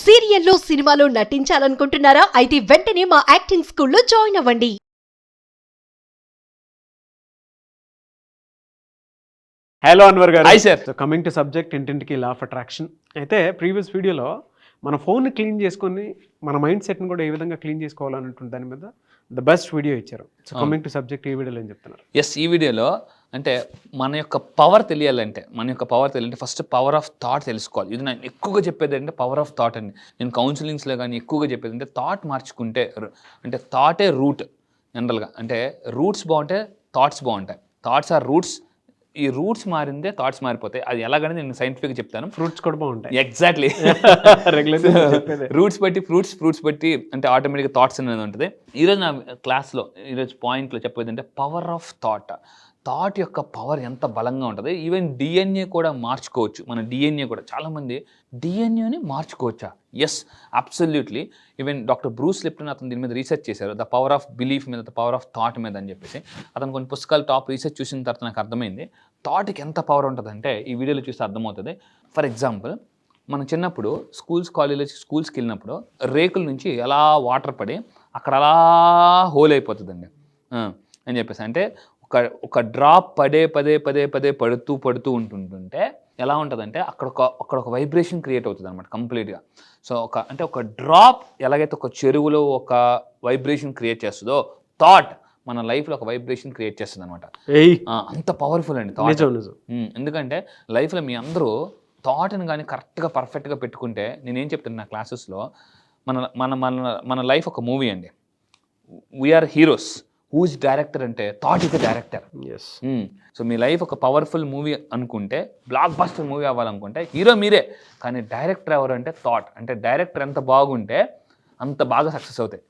సీరియల్లో సినిమాలో నటించాలనుకుంటున్నారా? అయితే వెంటనే మా యాక్టింగ్ స్కూల్లో జాయిన్ అవ్వండి. హలో అన్వర్ గారు. Hi sir. Coming to subject ఇంటింటికి లా ఆఫ్ అట్రాక్షన్. అయితే ప్రీవియస్ వీడియోలో మన ఫోన్ని క్లీన్ చేసుకొని మన మైండ్ సెట్ని కూడా ఏ విధంగా క్లీన్ చేసుకోవాలన్నటువంటి దాని మీద ద బెస్ట్ వీడియో ఇచ్చారు. సో కమింగ్ టు సబ్జెక్ట్ ఈ వీడియోలో ఏం చెప్తున్నారు? ఈ వీడియోలో అంటే మన యొక్క పవర్ తెలియాలంటే ఫస్ట్ పవర్ ఆఫ్ థాట్ తెలుసుకోవాలి. ఇది నేను ఎక్కువగా చెప్పేది అంటే పవర్ ఆఫ్ థాట్ అండి. నేను కౌన్సిలింగ్స్లో కానీ ఎక్కువగా చెప్పేది అంటే థాట్ మార్చుకుంటే, అంటే థాటే రూట్ జనరల్గా. అంటే రూట్స్ బాగుంటే థాట్స్ బాగుంటాయి. Thoughts are roots. ఈ రూట్స్ మారిందే థాట్స్ మారిపోతాయి. అది ఎలాగని నేను సైంటిఫిక్గా చెప్తాను. ఫ్రూట్స్ కూడా బాగుంటాయి. ఎగ్జాక్ట్లీ. రూట్స్ బట్టి ఫ్రూట్స్ బట్టి అంటే ఆటోమేటిక్గా థాట్స్ అనేది ఉంటుంది. ఈరోజు నా క్లాస్లో ఈరోజు పాయింట్లో చెప్పేది అంటే పవర్ ఆఫ్ థాట్ యొక్క పవర్ ఎంత బలంగా ఉంటుంది. ఈవెన్ డిఎన్ఏ కూడా మార్చుకోవచ్చు. మన డిఎన్ఏ కూడా చాలామంది డిఎన్ఏని మార్చుకోవచ్చా? Yes, absolutely. Even doctor Bruce Lipton అతను దీని మీద రీసెర్చ్ చేశారు. ద పవర్ ఆఫ్ బిలీఫ్ మీద, ద పవర్ ఆఫ్ థాట్ మీద అని చెప్పేసి అతను కొన్ని పుస్తకాలు టాప్ రీసెర్చ్ చూసిన తర్వాత నాకు అర్థమైంది థాట్కి ఎంత పవర్ ఉంటుందంటే ఈ వీడియోలో చూస్తే అర్థమవుతుంది. ఫర్ ఎగ్జాంపుల్, మనం చిన్నప్పుడు స్కూల్స్కి వెళ్ళినప్పుడు రేకుల నుంచి ఎలా వాటర్ పడి అక్కడ అలా హోల్ అయిపోతుందండి అని చెప్పేసి. అంటే ఒక డ్రాప్ పదే పడుతూ ఉంటుంటే ఎలా ఉంటుందంటే అక్కడ ఒక వైబ్రేషన్ క్రియేట్ అవుతుంది అనమాట కంప్లీట్గా. సో ఒక డ్రాప్ ఎలాగైతే ఒక చెరువులో ఒక వైబ్రేషన్ క్రియేట్ చేస్తుందో థాట్ మన లైఫ్లో ఒక వైబ్రేషన్ క్రియేట్ చేస్తుంది అనమాట. అంత పవర్ఫుల్ అండి థాట్. ఎందుకంటే లైఫ్లో మీ అందరూ థాట్ని కానీ కరెక్ట్గా పర్ఫెక్ట్గా పెట్టుకుంటే, నేనేం చెప్తాను నా క్లాసెస్లో, మన లైఫ్ ఒక మూవీ అండి. We are heroes. హూజ్ డైరెక్టర్ అంటే thought is the director. So మీ లైఫ్ ఒక పవర్ఫుల్ మూవీ అనుకుంటే, బ్లాక్ బస్టర్ మూవీ అవ్వాలనుకుంటే హీరో మీరే. కానీ డైరెక్టర్ ఎవరు అంటే థాట్. అంటే డైరెక్టర్ ఎంత బాగుంటే అంత బాగా సక్సెస్ అవుతాయి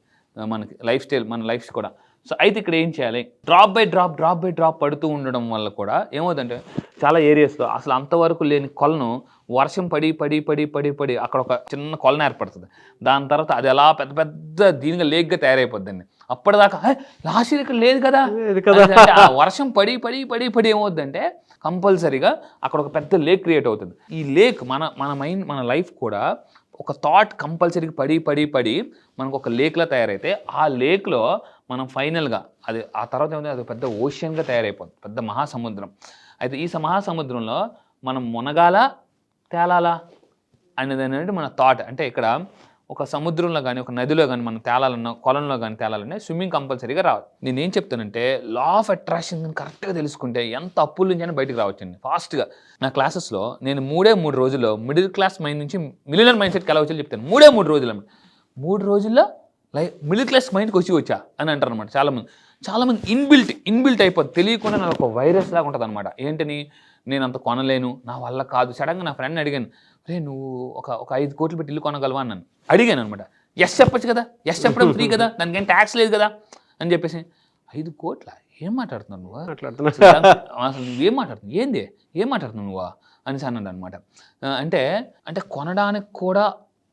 మనకి మన లైఫ్స్ కూడా. సో అయితే ఇక్కడ ఏం చేయాలి? డ్రాప్ బై డ్రాప్ పడుతూ ఉండడం వల్ల కూడా ఏమవుతుందంటే చాలా ఏరియాస్లో అసలు అంతవరకు లేని కొలను వర్షం పడి అక్కడ ఒక చిన్న కొలను ఏర్పడుతుంది. దాని తర్వాత అది ఎలా పెద్ద దీనిగా లేక్గా తయారైపోద్దండి. అప్పటిదాకా లాస్ట్ ఇయర్ ఇక్కడ లేదు కదా, ఆ వర్షం పడి ఏమవుద్దంటే కంపల్సరీగా అక్కడ ఒక పెద్ద లేక్ క్రియేట్ అవుతుంది. ఈ లేక్ మన లైఫ్ కూడా ఒక థాట్ కంపల్సరీగా పడి మనకు ఒక లేక్లా తయారైతే ఆ లేక్లో మనం ఫైనల్గా అది ఆ తర్వాత ఏమైంది, అది పెద్ద ఓషన్గా తయారైపోతుంది, పెద్ద మహాసముద్రం. అయితే ఈ మహాసముద్రంలో మనం మునగాల తేలాలా అనేది మన థాట్. అంటే ఇక్కడ ఒక సముద్రంలో కానీ ఒక నదిలో కానీ మనం తేలాలన్నా, కొలంలో కానీ తేలాలన్నా స్విమ్మింగ్ కంపల్సరీగా రావాలి. నేనేం చెప్తానంటే లా ఆఫ్ అట్రాక్షన్ కరెక్ట్గా తెలుసుకుంటే ఎంత అప్పుల నుంచి అయినా బయటకు రావచ్చండి ఫాస్ట్గా. నా క్లాసెస్లో నేను 3 రోజుల్లో మిడిల్ క్లాస్ మైండ్ నుంచి మిలియనర్ మైండ్ సెట్కి ఎలా వచ్చి చెప్తాను. 3 రోజుల్లో మిడిల్ క్లాస్ మైండ్కి వచ్చా అని అంటారు అనమాట. చాలామంది ఇన్బిల్ట్ అయిపోతుంది, తెలియకుండా నాకు ఒక వైరస్ లాగా ఉంటుంది అనమాట. ఏంటని, నేను అంత కొనలేను, నా వల్ల కాదు. సడన్గా నా ఫ్రెండ్ని అడిగాను, రే నువ్వు ఒక 5 కోట్లు పెట్టి ఇల్లు కొనగలవా అని అడిగాను అనమాట. ఎస్ చెప్పచ్చు కదా, ఎస్ చెప్పడం ఫ్రీ కదా, దానికి ఏం ట్యాక్స్ లేదు కదా అని చెప్పేసి. 5 కోట్ల ఏం మాట్లాడుతున్నావు నువ్వు, అసలు నువ్వేం మాట్లాడుతున్నావు, ఏం మాట్లాడుతున్నావు నువ్వు అనేసి అన్నాడు అనమాట. అంటే కొనడానికి కూడా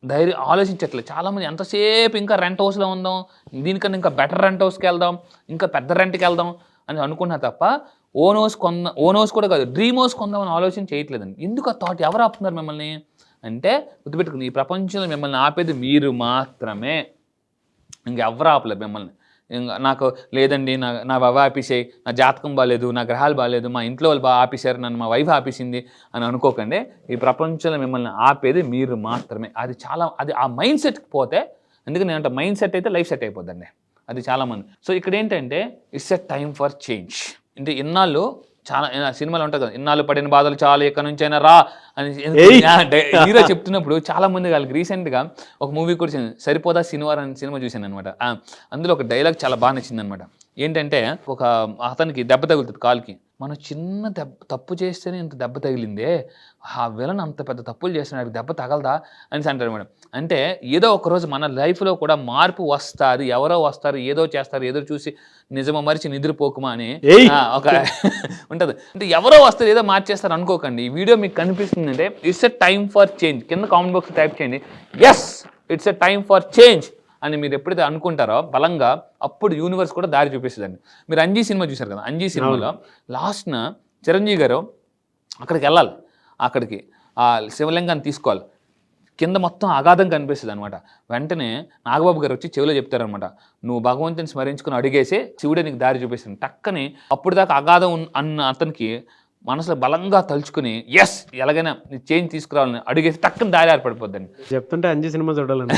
ధైర్యం ఆలోచించట్లేదు చాలామంది. ఎంతసేపు ఇంకా రెంట్ హౌస్లో ఉందాం, దీనికన్నా ఇంకా బెటర్ రెంట్ హౌస్కి వెళ్దాం, ఇంకా పెద్ద రెంట్కి వెళ్దాం అని అనుకున్నా తప్ప ఓన్ హౌస్ కూడా కాదు, డ్రీమ్ హౌస్ కొందామని ఆలోచన చేయట్లేదండి. ఎందుకు ఆ థాట్? ఎవరు ఆపుతున్నారు మిమ్మల్ని అంటే, గుర్తుపెట్టుకుని, ఈ ప్రపంచంలో మిమ్మల్ని ఆపేది మీరు మాత్రమే, ఇంకెవరు ఆపలేదు మిమ్మల్ని. నాకు లేదండి, నా బావ ఆపేసాయి, నా జాతకం బాగాలేదు, నా గ్రహాలు బాగాలేదు, మా ఇంట్లో వాళ్ళు బాగా ఆపేశారు, నన్ను మా వైఫ్ ఆపేసింది అని అనుకోకండి. ఈ ప్రపంచంలో మిమ్మల్ని ఆపేది మీరు మాత్రమే. అది ఆ మైండ్ సెట్కి పోతే, ఎందుకంటే నేనంటే మైండ్ సెట్ అయితే లైఫ్ సెట్ అయిపోద్దండి. అది చాలామంది. సో ఇక్కడ ఏంటంటే it's a time for change. అంటే ఇన్నాళ్ళు చాలా సినిమాలు ఉంటాయి కదా, ఇన్నాళ్ళు పడిన బాధలు చాలు, ఎక్కడి నుంచి అయినా రా అని హీరో చెప్తున్నప్పుడు చాలా మంది వాళ్ళకి రీసెంట్గా ఒక మూవీ కూడా సరిపోదా శనివారం అని సినిమా చూశాను అనమాట. అందులో ఒక డైలాగ్ చాలా బాగా నచ్చింది అనమాట. ఏంటంటే ఒక అతనికి దెబ్బ తగులుతుంది కాలుకి. మనం చిన్న తప్పు చేస్తేనే ఇంత దెబ్బ తగిలిందే, ఆ విలన్ అంత పెద్ద తప్పులు చేస్తున్నాడు, దెబ్బ తగలదా అని అంటారు మేడం. అంటే ఏదో ఒకరోజు మన లైఫ్లో కూడా మార్పు వస్తుంది, ఎవరో వస్తారు, ఏదో చేస్తారు, ఏదో చూసి నిజమో మరిచి నిద్రపోకుమా అని ఒక ఉంటుంది. అంటే ఎవరో వస్తారు, ఏదో మార్చేస్తారు అనుకోకండి. ఈ వీడియో మీకు కనిపిస్తుందంటే it's a time for change. కింద కామెంట్ బాక్స్ టైప్ చేయండి, yes it's a time for change అని మీరు ఎప్పుడైతే అనుకుంటారో బలంగా, అప్పుడు యూనివర్స్ కూడా దారి చూపిస్తుందండి. మీరు అంజీ సినిమా చూశారు కదా, అంజీ సినిమాలో లాస్ట్న చిరంజీవి గారు అక్కడికి వెళ్ళాలి, అక్కడికి ఆ శివలింగాన్ని తీసుకోవాలి. కింద మొత్తం అగాధం కనిపిస్తుంది అనమాట. వెంటనే నాగబాబు గారు వచ్చి చెవిలో చెప్తారనమాట, నువ్వు భగవంతుని స్మరించుకుని అడిగేసే శివుడే నీకు దారి చూపిస్తుంది. టక్కని అప్పుడు దాకా అగాధం అన్న అతనికి మనసులో బలంగా తలుచుకుని ఎస్ ఎలాగైనా చేంజ్ తీసుకురావాలని అడిగేసి టక్కని దారి ఏర్పడిపోద్దండి. చెప్తుంటే అంజీ సినిమా చూడాలని.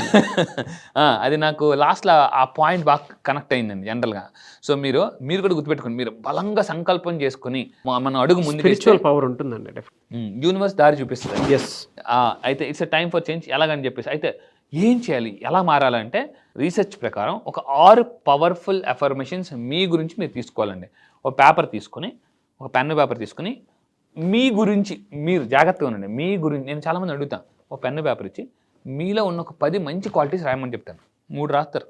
అది నాకు లాస్ట్లో ఆ పాయింట్ బాగా కనెక్ట్ అయిందండి జనరల్గా. సో మీరు కూడా గుర్తుపెట్టుకోండి, మీరు బలంగా సంకల్పం చేసుకుని మన అడుగు ముందు స్పిరిచువల్ పవర్ ఉంటుందండి, యూనివర్స్ దారి చూపిస్తుంది. ఎస్. అయితే ఇట్స్ టైమ్ ఫర్ చేంజ్ ఎలాగని చెప్పేసి అయితే ఏం చేయాలి, ఎలా మారాలంటే రీసెర్చ్ ప్రకారం ఒక 6 పవర్ఫుల్ అఫర్మేషన్స్ మీ గురించి మీరు తీసుకోవాలండి. ఒక పేపర్ తీసుకొని, ఒక పెన్ను పేపర్ తీసుకుని మీ గురించి మీరు జాగ్రత్తగా ఉండండి. మీ గురించి నేను చాలామంది అడుగుతాను, ఒక పెన్ను పేపర్ ఇచ్చి మీలో ఉన్న ఒక 10 మంచి క్వాలిటీస్ రాయమని చెప్తాను. 3 రాస్తారు,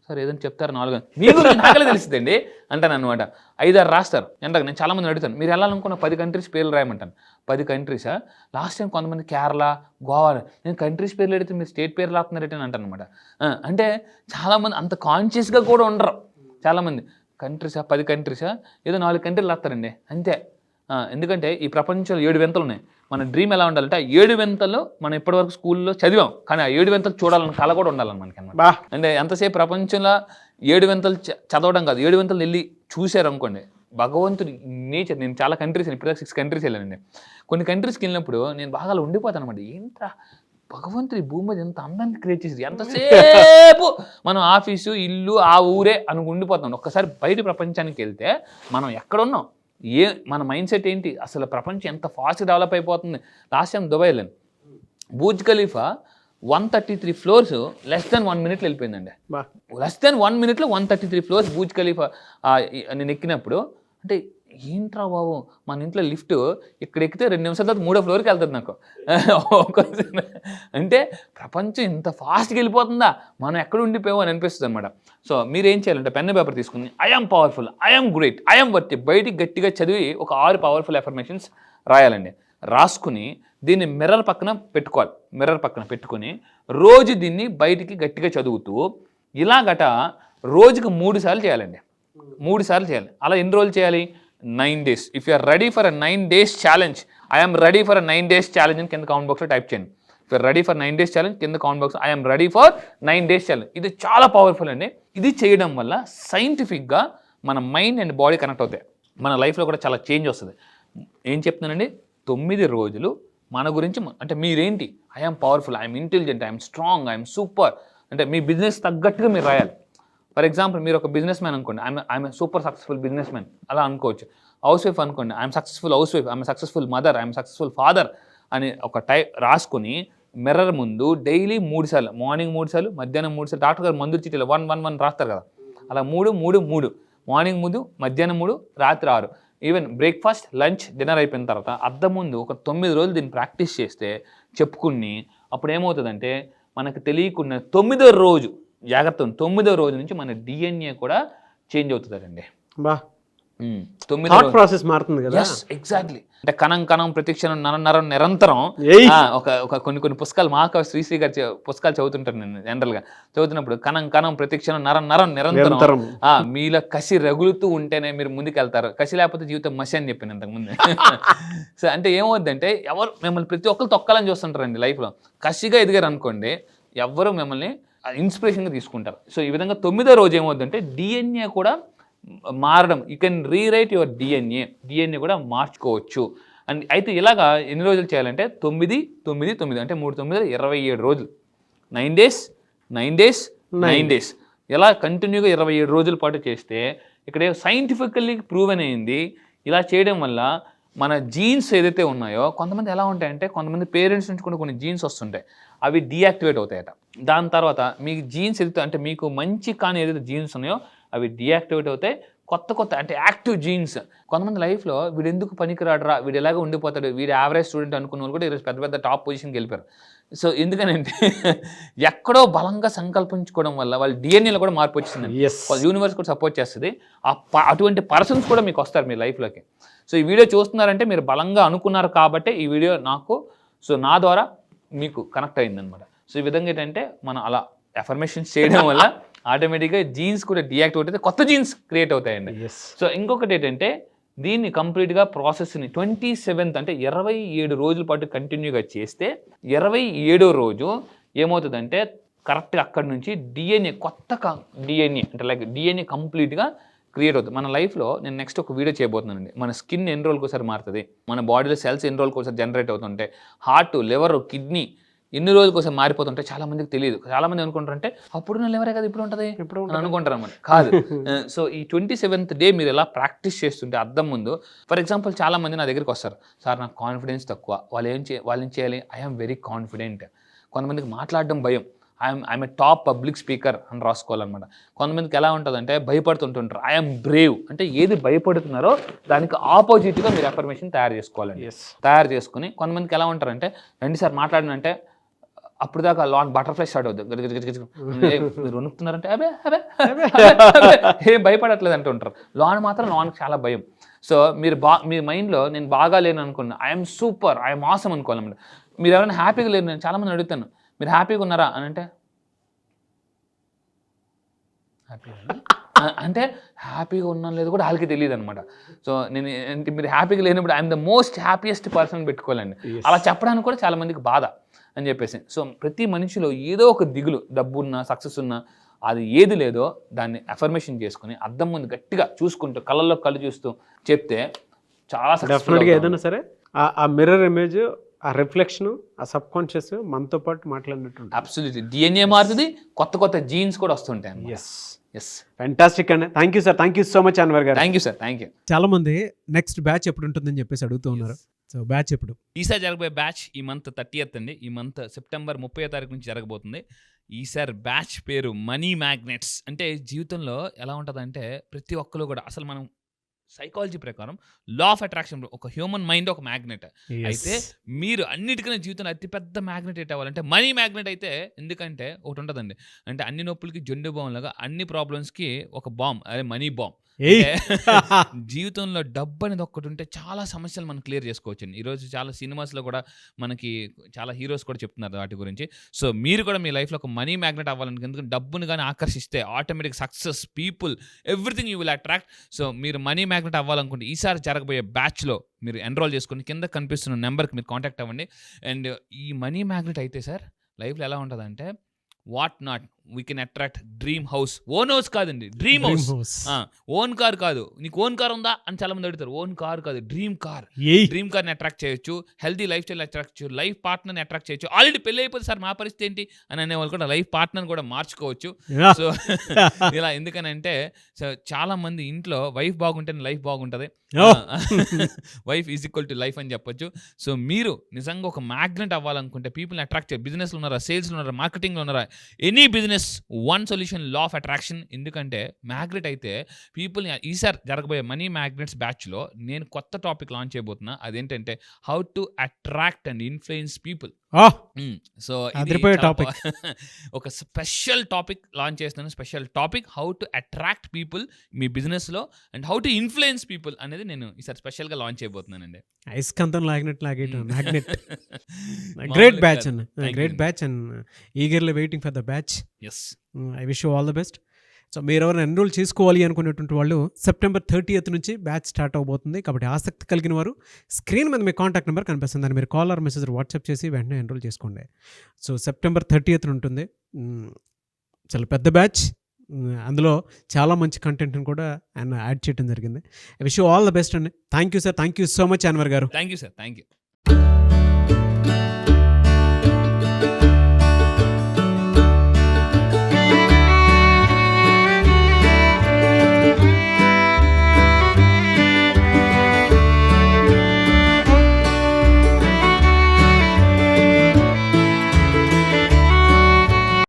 సార్ ఏదైనా చెప్తారు 4 మీ గురించి నాకలే తెలుస్తుందండి అంటాను అనమాట. 5-6 రాస్తారు. అంటే నేను చాలామంది అడుగుతాను, మీరు వెళ్ళాలనుకున్న 10 కంట్రీస్ పేర్లు రాయమంటాను. 10 కంట్రీసా? లాస్ట్ టైం కొంతమంది కేరళ, గోవా, నేను కంట్రీస్ పేర్లు అడిగితే మీరు స్టేట్ పేర్లు రాస్తున్నారంటే అని అంటాను అనమాట. అంటే చాలామంది అంత కాన్షియస్గా కూడా ఉండరు. చాలామంది కంట్రీసా, 10 కంట్రీసా, ఏదో 4 కంట్రీలు రాస్తారండి అంతే. ఎందుకంటే ఈ ప్రపంచంలో 7 వింతలు ఉన్నాయి. మన డ్రీమ్ ఎలా ఉండాలంటే ఆ 7 వింతలు మనం ఇప్పటివరకు స్కూల్లో చదివాం, కానీ ఆ 7 వింతలు చూడాలని కళ కూడా ఉండాలని మనకి అనమాట. అంటే ఎంతసేపు ప్రపంచంలో 7 వింతలు చదవడం కాదు, 7 వింతలు వెళ్ళి చూశారు అనుకోండి. భగవంతుడి నేచర్, నేను చాలా కంట్రీస్ ఇప్పటిదాకా 6 కంట్రీస్ వెళ్ళానండి. కొన్ని కంట్రీస్కి వెళ్ళినప్పుడు నేను బాగా అలా ఉండిపోతాను అనమాట. ఏంట్రా భగవంతుడి భూమి మీద ఎంత అందాన్ని క్రియేట్ చేసి ఎంతసేపు మనం ఆఫీసు, ఇల్లు, ఆ ఊరే అని ఉండిపోతాం. ఒక్కసారి బయట ప్రపంచానికి వెళ్తే మనం ఎక్కడున్నాం, మన మైండ్ సెట్ ఏంటి, అసలు ప్రపంచం ఎంత ఫాస్ట్ డెవలప్ అయిపోతుంది. లాస్ట్ టైం దుబాయ్ వెళ్ళాను, Burj Khalifa 133 floors less than 1 minute వెళ్ళిపోయిందండి. Less than 1 minute 133 floors Burj Khalifa నేను ఎక్కినప్పుడు. అంటే ఏంట్రా బాబు, మన ఇంట్లో లిఫ్ట్ ఇక్కడ ఎక్కితే 2 నిమిషాల తర్వాత 3వ ఫ్లోర్కి వెళ్తుంది నాకు. అంటే ప్రపంచం ఇంత ఫాస్ట్గా వెళ్ళిపోతుందా, మనం ఎక్కడ ఉండిపోయామో అని అనిపిస్తుంది అనమాట. సో మీరు ఏం చేయాలంటే పెన్ పేపర్ తీసుకుని I'm powerful, I'm great, I'm worth, బయటికి గట్టిగా చదివి ఒక 6 పవర్ఫుల్ అఫర్మేషన్స్ రాయాలండి. రాసుకుని దీన్ని మిర్రర్ పక్కన పెట్టుకోవాలి. మిర్రర్ పక్కన పెట్టుకుని రోజు దీన్ని బయటికి గట్టిగా చదువుతూ ఇలాగట రోజుకి 3 సార్లు చేయాలండి. 3 సార్లు చేయాలి. అలా ఎన్ని రోజులు చేయాలి? 9 days. If you are ready for 9 days challenge, I'm ready for 9 days challenge అని కింద కామెంట్ బాక్స్లో టైప్ చేయండి. If you are ready for 9 days challenge కింద comment box I'm ready for 9 days challenge. ఇది చాలా పవర్ఫుల్ అండి. ఇది చేయడం వల్ల సైంటిఫిక్గా మన మైండ్ అండ్ బాడీ కనెక్ట్ అవుతాయి. మన లైఫ్లో కూడా చాలా చేంజ్ వస్తుంది. ఏం చెప్తున్నానండి, 9 రోజులు మన గురించి, అంటే మీరేంటి, I'm powerful, I'm intelligent, I'm strong, I'm super, అంటే మీ బిజినెస్ తగ్గట్టుగా మీరు రాయాలి. ఫర్ ఎగ్జాంపుల్ మీరు ఒక బిజినెస్ మ్యాన్ అనుకోండి, I'm super successful business man అలా అనుకోవచ్చు. హౌస్ వైఫ్ అనుకోండి, I'm successful house wife, I'm successful mother, I'm successful father అని ఒక రాసుకుని మిర్రర్ ముందు డైలీ 3 సార్లు, మార్నింగ్ 3 సార్లు, మధ్యాహ్నం 3 సార్లు, డాక్టర్ గారు మందులు చీటీలు 1-1-1 రాస్తారు కదా, అలా 3-3-3, మార్నింగ్ 3, మధ్యాహ్నం 3, రాత్రి 6, ఈవెన్ బ్రేక్ఫాస్ట్, లంచ్, డిన్నర్ అయిపోయిన తర్వాత అద్దం ముందు ఒక 9 రోజులు దీన్ని ప్రాక్టీస్ చేస్తే చెప్పుకుని అప్పుడు ఏమవుతుందంటే మనకు తెలియకుండా 9వ రోజు, జాగ్రత్త 9వ రోజు నుంచి మన డిఎన్ఏ కూడా చేంజ్ అవుతుందండి. బా 9వ ప్రాసెస్ మారుతుంది కదా. ఎగ్జాక్ట్లీ. అంటే కణం కణం ప్రతిక్షణం నరం నిరంతరం. ఒక కొన్ని పుస్తకాలు మహాకవి శ్రీశ్రీ గారి పుస్తకాలు చదువుతుంటాను నేను జనరల్గా. చదువుతున్నప్పుడు కణం కణం ప్రతిక్షణం నరం నిరంతరం, మీలో కసి రగులుతూ ఉంటేనే మీరు ముందుకెళ్తారు, కసి లేకపోతే జీవితం మసి అని చెప్పాను ఇంతకుముందు. సో అంటే ఏమవుద్దంటే ఎవరు మిమ్మల్ని ప్రతి ఒక్కరు తొక్కాలని చూస్తుంటారండి లైఫ్లో. కసిగా ఎదిగారు అనుకోండి, ఎవరు మిమ్మల్ని ఇన్స్పిరేషన్గా తీసుకుంటారు. సో ఈ విధంగా 9వ రోజు ఏమవుద్దంటే డిఎన్ఏ కూడా మారడం, you can rewrite your DNA కూడా మార్చుకోవచ్చు. అండ్ అయితే ఇలాగా ఎన్ని రోజులు చేయాలంటే 9-9-9 అంటే 3-9 27 రోజులు, 9 days 9 days 9 days ఇలా కంటిన్యూగా 27 రోజుల పాటు చేస్తే ఇక్కడ సైంటిఫికల్లీ ప్రూవెన్ అయింది. ఇలా చేయడం వల్ల మన జీన్స్ ఏదైతే ఉన్నాయో, కొంతమంది ఎలా ఉంటాయంటే కొంతమంది పేరెంట్స్ నుంచి కూడా కొన్ని జీన్స్ వస్తుంటాయి, అవి డీయాక్టివేట్ అవుతాయట. దాని తర్వాత మీకు జీన్స్ ఏదైతే అంటే మీకు మంచి కానీ ఏదైతే జీన్స్ ఉన్నాయో అవి డీయాక్టివేట్ అవుతాయి. కొత్త అంటే యాక్టివ్ జీన్స్. కొంతమంది లైఫ్లో వీడు ఎందుకు పనికిరాడరా, వీడు ఎలాగ ఉండిపోతాడు, వీడు యావరేజ్ స్టూడెంట్ అనుకున్న వాళ్ళు కూడా ఈరోజు పెద్ద టాప్ పొజిషన్కి వెళ్ళిపోయారు. సో ఎందుకనంటే ఎక్కడో బలంగా సంకల్పించుకోవడం వల్ల వాళ్ళ డిఎన్ఏలో కూడా మార్పు వచ్చింది. యూనివర్స్ కూడా సపోర్ట్ చేస్తుంది. అటువంటి పర్సన్స్ కూడా మీకు వస్తారు మీ లైఫ్లోకి. సో ఈ వీడియో చూస్తున్నారంటే మీరు బలంగా అనుకున్నారు కాబట్టి ఈ వీడియో నా ద్వారా మీకు కనెక్ట్ అయిందనమాట. సో ఈ విధంగా ఏంటంటే మనం అలా అఫర్మేషన్స్ చేయడం వల్ల ఆటోమేటిక్గా జీన్స్ కూడా డియాక్టివేట్ అయితే కొత్త జీన్స్ క్రియేట్ అవుతాయండి. సో ఇంకొకటి ఏంటంటే దీన్ని కంప్లీట్గా ప్రాసెస్ని 27th అంటే 27 రోజుల పాటు కంటిన్యూగా చేస్తే 27వ రోజు ఏమవుతుందంటే కరెక్ట్గా అక్కడి నుంచి డిఎన్ఏ డిఎన్ఏ అంటే లైక్ డిఎన్ఏ కంప్లీట్గా క్రియేట్ అవుతుంది. మన లైఫ్లో నేను నెక్స్ట్ ఒక వీడియో చేయబోతున్నానండి. మన స్కిన్ ఎన్ని రోజులకు ఒకసారి మారుతుంది, మన బాడీలో సెల్స్ ఎన్ని రోజులకు ఒకసారి జనరేట్ అవుతుంటాయి, హార్ట్, లివర్, కిడ్నీ ఎన్ని రోజులకు ఒకసారి మారిపోతుంటే చాలా మందికి తెలియదు. చాలా మంది అనుకుంటారంటే అప్పుడు నా లివరే కదా ఇప్పుడు ఉంటుంది అని అనుకుంటారు అన్నమాట. కాదు. సో ఈ 27th డే మీరు ఎలా ప్రాక్టీస్ చేస్తుంటే అద్దం ముందు, ఫర్ ఎగ్జాంపుల్ చాలా మంది నా దగ్గరికి వస్తారు, సార్ నాకు కాన్ఫిడెన్స్ తక్కువ, వాళ్ళు ఏం చేయాలి, ఐఎమ్ వెరీ కాన్ఫిడెంట్. కొంతమందికి మాట్లాడడం భయం, I'm a top public speaker అని రాసుకోవాలన్నమాట. కొంతమందికి ఎలా ఉంటుందంటే భయపడుతుంటుంటారు, ఐఎమ్ బ్రేవ్. అంటే ఏది భయపడుతున్నారో దానికి ఆపోజిట్గా మీరు అఫర్మేషన్ తయారు చేసుకోవాలండి. తయారు చేసుకుని కొంతమందికి ఎలా ఉంటారంటే రండి సార్ మాట్లాడినంటే అప్పుడు దాకా లాన్ బటర్ఫ్లై స్టార్ట్ అవుతుంది, మీరు వణుకుతున్నారంటే అబే అబే ఏం భయపడట్లేదు అంటూ ఉంటారు. లాన్కి చాలా భయం. సో మీ మైండ్లో నేను బాగా లేను అనుకున్నా, ఐఎమ్ సూపర్, ఐఎమ్ ఆసమ్ అనుకోవాలన్నమాట. మీరు ఎవరైనా హ్యాపీగా లేరు, నేను చాలామంది అడుగుతాను మీరు హ్యాపీగా ఉన్నారా అని అంటే హ్యాపీగా ఉన్నాను లేదు కూడా వాళ్ళకి తెలియదు అనమాట. సో నేను మీరు హ్యాపీగా లేనప్పుడు I'm the most happiest person పెట్టుకోవాలండి. అలా చెప్పడానికి కూడా చాలా మందికి బాధ అని చెప్పేసి. సో ప్రతి మనిషిలో ఏదో ఒక దిగులు, డబ్బు ఉన్నా, సక్సెస్ ఉన్నా, అది ఏది లేదో దాన్ని అఫర్మేషన్ చేసుకుని అద్దం ముందు గట్టిగా చూసుకుంటూ కళ్ళల్లో కళ్ళు చూస్తూ చెప్తే చాలా డెఫినెట్గా ఏదైనా సరే ఆ మిర్రర్ ఇమేజ్, ఆ రిఫ్లెక్షన్, ఆ సబ్ కాన్షియస్ మనతో పాటు మాట్లాడినట్టు. అబ్సల్యూట్లీ డిఎన్ఏ మారుతుంది, కొత్త జీన్స్ కూడా వస్తుంటాయి. ఎస్ ఫ్యాంటాస్టిక్ అండి. Thank you sir, thank you so much Anwar గారు. Thank you sir, thank you. చాలా మంది నెక్స్ట్ బ్యాచ్ ఎప్పుడు ఉంటుందని చెప్పేసి అడుగుతూ ఉన్నారు. సో బ్యాచ్ ఎప్పుడు? ఈసారి జరగబోయే బ్యాచ్ ఈ మంత్ 30th అండి. ఈ మంత్ సెప్టెంబర్ 30వ తారీఖు నుంచి జరగబోతుంది. ఈసారి బ్యాచ్ పేరు మనీ మ్యాగ్నెట్స్. అంటే జీవితంలో ఎలా ఉంటుందంటే ప్రతి ఒక్కరు కూడా అసలు మనం సైకాలజీ ప్రకారం లా ఆఫ్ అట్రాక్షన్, ఒక హ్యూమన్ మైండ్ ఒక మ్యాగ్నెట్. అయితే మీరు అన్నిటికన్నా జీవితంలో అతిపెద్ద మ్యాగ్నెట్ ఏంటి అవ్వాలంటే మనీ మ్యాగ్నెట్ అయితే. ఎందుకంటే ఒకటి ఉంటుందండి, అంటే అన్ని నొప్పులకి జొండు బాంబ్ లాగా అన్ని ప్రాబ్లమ్స్కి ఒక బాంబ్, అదే మనీ బాంబ్. జీవితంలో డబ్బు అనేది ఒక్కటి ఉంటే చాలా సమస్యలు మనం క్లియర్ చేసుకోవచ్చు. ఈరోజు చాలా సినిమాస్లో కూడా మనకి చాలా హీరోస్ కూడా చెప్తున్నారు వాటి గురించి. సో మీరు కూడా మీ లైఫ్లో ఒక మనీ మ్యాగ్నెట్ అవ్వాలని, ఎందుకంటే డబ్బుని కానీ ఆకర్షిస్తే automatic success, people, everything you will attract. So మీరు మనీ మ్యాగ్నెట్ అవ్వాలనుకుంటే ఈసారి జరగబోయే బ్యాచ్లో మీరు ఎన్రోల్ చేసుకుని కింద కనిపిస్తున్న నెంబర్కి మీరు కాంటాక్ట్ అవ్వండి. అండ్ ఈ మనీ మ్యాగ్నెట్ అయితే సార్ లైఫ్లో ఎలా ఉంటుందంటే what not we can attract dream house. Own house కాదండి, డ్రీమ్ హౌస్. ఓన్ కార్ కాదు. నీకు ఓన్ కార్ ఉందా అని చాలా మంది అడుగుతారు. ఓన్ కార్ కాదు, డ్రీమ్ కార్. డ్రీమ్ కార్ని అట్రాక్ట్ చేయొచ్చు, హెల్తీ లైఫ్ స్టైల్ అట్రాక్ట్ చేయొచ్చు, లైఫ్ పార్ట్నర్ని అట్రాక్ట్ చేయొచ్చు. ఆల్రెడీ పెళ్ళి అయిపోతే సార్ మా పరిస్థితి ఏంటి అని అనేవాళ్ళు కూడా లైఫ్ పార్ట్నర్ని కూడా మార్చుకోవచ్చు. సో ఇలా ఎందుకనంటే చాలా మంది ఇంట్లో వైఫ్ బాగుంటేనే లైఫ్ బాగుంటుంది, wife is equal to life అని చెప్పొచ్చు. సో మీరు నిజంగా ఒక మ్యాగ్నెట్ అవ్వాలనుకుంటే, పీపుల్ని అట్రాక్ట్ చేయాలి, బిజినెస్లో ఉన్నారా, సేల్స్లో ఉన్నారా, మార్కెటింగ్లో ఉన్నారా, any business, one solution law of attraction. ఎందుకంటే మ్యాగ్నెట్ అయితే పీపుల్ని ఈసారి జరగబోయే మనీ మ్యాగ్నెట్స్ బ్యాచ్లో నేను కొత్త టాపిక్ లాంచ్ చేయబోతున్నా. అదేంటంటే how to attract and influence people. So topic ఒక స్పెషల్ టాపిక్ లాంచ్ చేస్తున్నాను. Special topic how to attract people మీ బిజినెస్లో and how to influence people అనేది నేను ఈసారి స్పెషల్గా లాంచ్ చేయబోతున్నానండి. ఐస్కంతం లాగినట్టు మ్యాగ్నెట్. గ్రేట్ బ్యాచ్ అన్న, great batch and eagerly waiting for the batch. Yes, I wish you all the best. So మీరు ఎవరైనా ఎన్రోల్ చేసుకోవాలి అనుకునేటువంటి వాళ్ళు సెప్టెంబర్ 30th నుంచి బ్యాచ్ స్టార్ట్ అవబోతుంది. కాబట్టి ఆసక్తి కలిగిన వారు స్క్రీన్ మీద మీ కాంటాక్ట్ నెంబర్ కనిపిస్తుంది, దాన్ని మీరు కాల్ ఆర్ మెసేజ్ వాట్సాప్ చేసి వెంటనే ఎన్రోల్ చేసుకోండి. సో సెప్టెంబర్ 30th ఉంటుంది. చాలా పెద్ద బ్యాచ్, అందులో చాలా మంచి కంటెంట్ని కూడా ఆయన యాడ్ చేయడం జరిగింది. I wish you all the best అండి. Thank you sir, thank you so much Anwar గారు. Thank you sir, thank you.